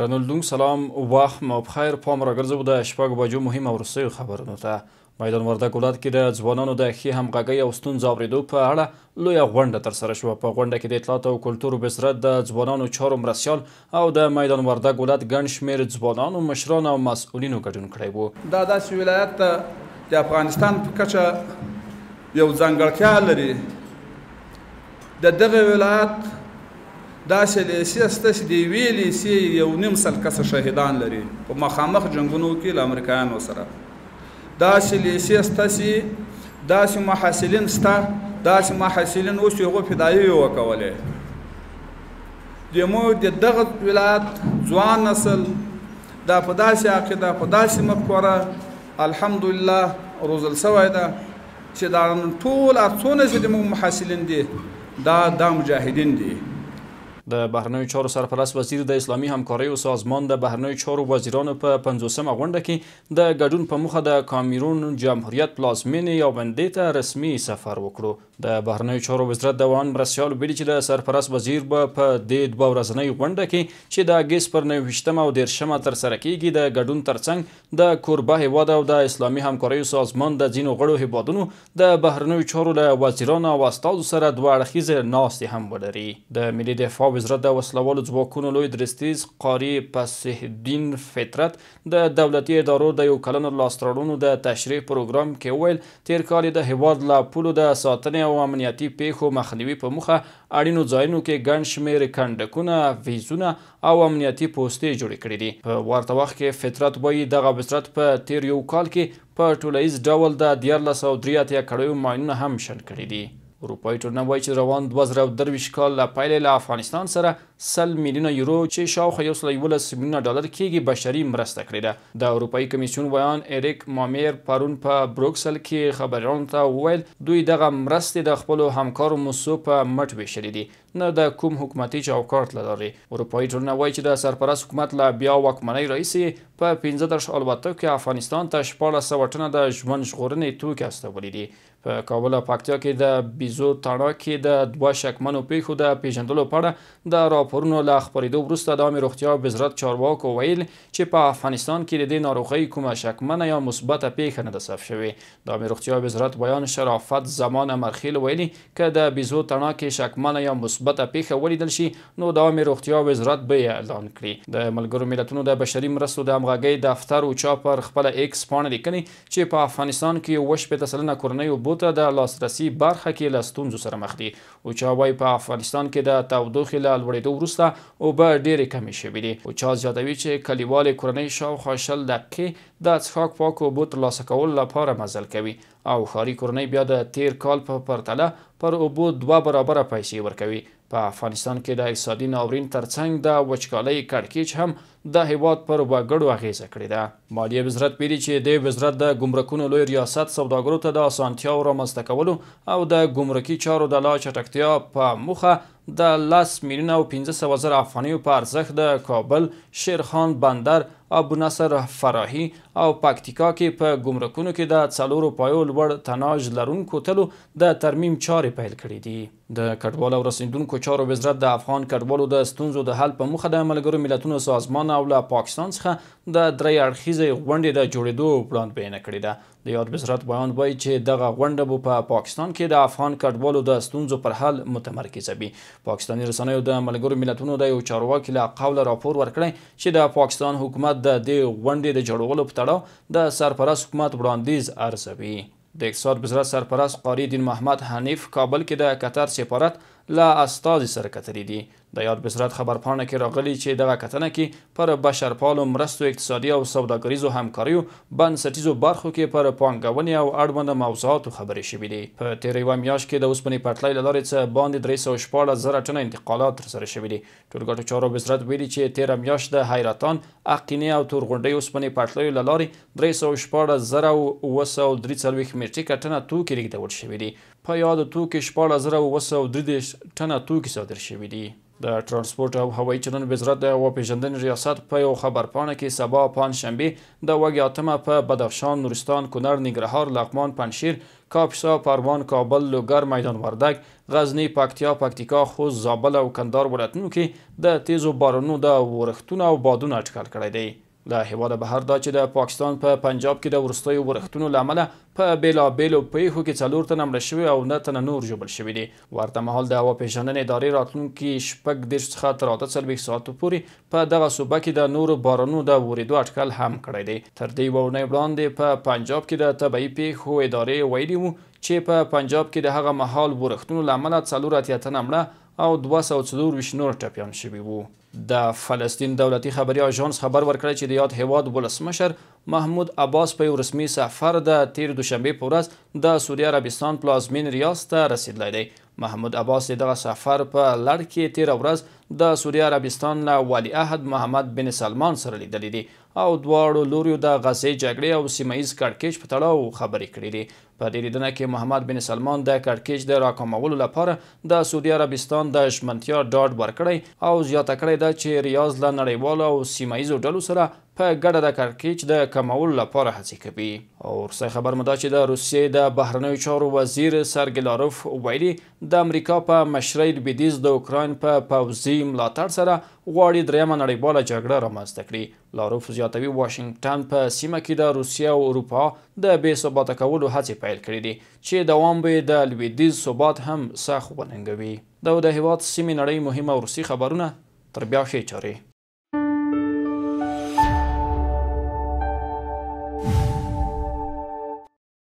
درنو لیدونکو سلام وخت مو بخیر. پام راګرځو د شپږ بجو مهم او وروستیو خبرونو ته. میدان وردګ ولایت کې د ځوانانو د ښې همغږۍ او ستونزو اورېدو په اړه لویه غونډه ترسره شوه. په غونډه کې د اطلاعات او کلتور وزارت د ځوانانو چارو مرستیال او د میدان وردګ ولایت ګڼ شمېر ځوانانو مشرانو او مسؤلینو ګډون کړی و. دا داسې ولایت د افغانستان په کچه یو ځانګړتیا لري. د دغه ولایت داسې لیسې شته چې د یوې لیسې یو نیم سل کسه شهیدان لري په مخامخ جنګونو کې له امریکایانو سره. داسې لیسې شته چې داسې محصلین شته، داسې محصلین اوس چې هغوی فدایي وکولې. زموږ د دغه ولایت ځوان نسل دا په داسې عقیده، په داسې مفکوره الحمدلله روزل سوی ده چې دا ټول څونه چې زموږ محصلین دي دا مجاهدین دي. د بهرنیو چارو سرپرست وزیر د اسلامي همکاریو سازمان د بهرنیو چارو وزیرانو په 50مه غونډه کې د ګډون په موخه د کامیرون جمهوریت پلازمینې یاوندې ته رسمي سفر وکړو. د بهرنیو چارو وزارت د وان مرستیال ویلي چې د سرپرست وزیر به په دې 2 ورځنۍ غونډه کې چې د اګست پر 29 او 30 ترسره کیږي د ګډون ترڅنګ د کوربه هیواد او د اسلامي همکاریو سازمان د ځینو غړو هیوادونو د بهرنیو چارو له وزیرانو او استازو سره 2 اړخیزې ناستې هم ولري. د ملي دفاع وزارت د وسلوالو ځواکونو لوی درستیز قاري پسح الدین فطرت د دولتي ادارو د یو کلن لاسته راوړنو د تشریح پروګرام کې ویل تیر کال د هیواد له پولو د ساتنې او امنیتي پیښو مخنیوي په موخه اړینو ځایونو کې ګڼ شمېر کنډکونه، ویزونه او امنیتي پوستې جوړې کړې دي. په ورته وخت کې فطرت وایي دغه وزارت په تیر یو کال کې په ټولیز ډول د 1383 کړیو ماینونه هم شنډ کړي دي. اروپایي ټولنه وایي چې روان 2023 کال له پیلې له افغانستان سره 100 میلیونه یورو چې شاوخوا 111 میلیونه ډالر کېږي بشري مرسته کړې ده. د اروپایي کمیسیون ویان اریک مامیر پرون په بروکسل کې خبریالانو ته وویل دوی دغه مرستې د خپلو همکارو موسسو په مټ ویشلې دي، نه د کوم حکومتي چوکاټ له لارې. اروپایي ټولنه وایي چې د سرپرست حکومت له بیا واکمنۍ راهیسې په 15 الوتکو کې افغانستان ته 1400 ټنه د ژوند ژغورنې توکي استولي دي. په کابل او پکتیا کې د بیزو تاڼه کې د 2 شکمنو پیښو د پیژندلو په اړه د راپورونو له خپرېدو وروسته د عامې روغتیا وزارت چارواکو ویل چې په افغانستان کې د دې ناروغۍ کومه شکمنه یا مثبته پیښه نه ده ثبت شوې. د عامې روغتیا وزارت بیان شرافت زمان امرخیل ویلي که د بیزو تاڼه کې شکمنه یا مثبته پیښه ولیدل شي نو د عامې روغتیا وزارت به یې اعلان کړي. د ملګرو ملتونو د بشري مرستو د همغږۍ دفتر اوچا پر خپله ایکس پاڼه لیکني چې په افغانستان کې 80 سلنه کورنیو اوبو ته د لاسرسي برخه کې له ستونزو سره مخ دي. اوچا وایي په افغانستان کې د تودوخې له لوړېدو وروسته اوبه ډېرې کمې شوي دي. اوچا زیاتوي چې کلیوالې کورنۍ شاوخوا 20 دقیقې د څښاک پاکو اوبو ترلاسه کولو لپاره مزل کوي او ښاري کورنۍ بیا د تیر کال په پرتله پر اوبو 2 برابره پیسې ورکوي. په افغانستان کې د اقتصادي ناورین ترڅنګ د وچکالۍ کړکېچ هم د هیواد پر وګړو اغیزه کړې ده. مالیې وزارت ویلي چې د وزارت د ګمرکونو لوی ریاست سوداګرو ته د اسانتیاو رامنځته کولو او د ګمرکي چارو د لا چټکتیا په موخه د 10 میلیونه او 500 زره افغانیو په ارزښت د کابل، شیرخان بندر، ابو نصر فراهي او پکتیکا کې په ګمرکونو کې د 4 پایو لوړ تناژ لرونکو تلو د ترمیم چارې پیل کړي دي. د کډوالو او رسیدونکو چارو وزارت د افغان کډوالو د ستونزو د حل په موخه د ملګرو ملتونو سازمان او له پاکستان څخه د 3 اړخیزې غونډې د جوړېدو وړاندوینه کړې ده. د یاد وزارت بیان وایي چې دغه غونډه به په پاکستان کې د افغان کډوالو د ستونزو پر حل متمرکزه وي. پاکستاني رسنیو د ملګرو ملتونو د یو چارواکي له قوله راپور ورکړی چې د پاکستان حکومت د دې غونډې د جوړولو په تړاو د سرپرست حکومت وړاندیز ارزوي. د اقتصاد وزارت سرپرست قاری دین محمد حنیف کابل کې د قطر سفارت له استازي سره کتلي دي. د یاد وزارت خبرپاڼه کې راغلي چې دغه کتنه کې پر بشرپالو مرستو، اقتصادي او سوداګریزو همکاریو، بنسټیزو برخو کې پر پانګونې او اړونده موضوعاتو خبرې شوي دي. په تېره یوه میاشت کې د اوسپنې پټلۍ له لارې څه باندې 314 زره ټنه انتقالات ترسره شوي دي. ټولګټو چارو وزارت ویلي چې تېره میاشت د حیرتان، اقینې او تورغونډۍ اوسپنې پټلیو له لارې 314 زره او 943 میټریکه ټنه توکي لیږدول شوي دي. په یادو توکو 14933 ټنه توکي صادر شوي دي. د ترانسپورت او هوایي چلند وزارت د هوا پیژندنې ریاست په یو خبرپاڼه کې سبا پنجشنبې د 8 په بدخشان، نورستان، کونړ، ننګرهار، لغمان، پنجشیر، کاپیسا، پروان، کابل، لوګر، میدان وردګ، غزنی، پکتیا، پکتیکا، خوست، زابل او کندهار ولایتونو کې د تیزو بارانونو د ورښتونو او بادونو اټکل کړی دی. له هیواده بهر دا چې د پاکستان په پنجاب کې د وروستیو ورښتونو له امله په بېلابېلو پیښو کې 4 تنه مړه شوي او 9 تنه نور ژوبل شوي دي. ورته مهال د هوا پیژندنې ادارې راتلونکي 46 څخه تر 48 ساعتو پورې په دغه صوبه کې د نورو بارانونو د ورېدو اټکل هم کړی دی. تر دې یوه اونۍ وړاندې په پنجاب کې د طبیعي پیښو ادارې ویلي وو چې په پنجاب کې د هغه مهال ورښتونو له امله 84 تنه مړه او 224 نور ټپیان شوي وو. د فلسطین دولتي خبري آژانس خبر ورکړی چې د یاد هیواد ولسمشر محمود عباس په یو رسمي سفر د تیر دوشنبې په ورځ د سعودي عربستان پلازمین ریاض ته رسیدلی دی. محمود عباس دغه سفر په لړ کې تیره ورځ د سعودي عربستان له ولیعهد محمد بن سلمان سره لیدلی دی او دواړو لوریو د غزې جګړې او سیمه ییز کړکېچ په تړاو خبرې کړې دي. په دې لیدنه کې محمد بن سلمان د کړکېچ د راکمولو لپاره د سعودي عربستان د ژمنتیا ډاډ ورکړی او زیاته کړې ده چې ریاض له نړیوالو او سیمه ییزو ډلو سره په ګډه د کړکېچ د کمولو لپاره هڅې کوي. او وروستی خبر مو دا چې د روسیې د بهرنیو چارو وزیر سرګی لاروف ویلي د امریکا په مشرۍ لویدیځ د اوکراین په پوځي ملاتړ سره غواړي درېیمه نړیواله جګړه رامنځته کړي. لاروف زیاتوي واشنګټن په سیمه کې د روسیه او اروپا د بې ثباته کولو هڅې پیل کړي دي چې دوام به د لویدیځ ثبات هم سخت وننګوي. دا د هیواد سیمې نړۍ مهمه روسي خبرونه. تر بیا ښې چارې.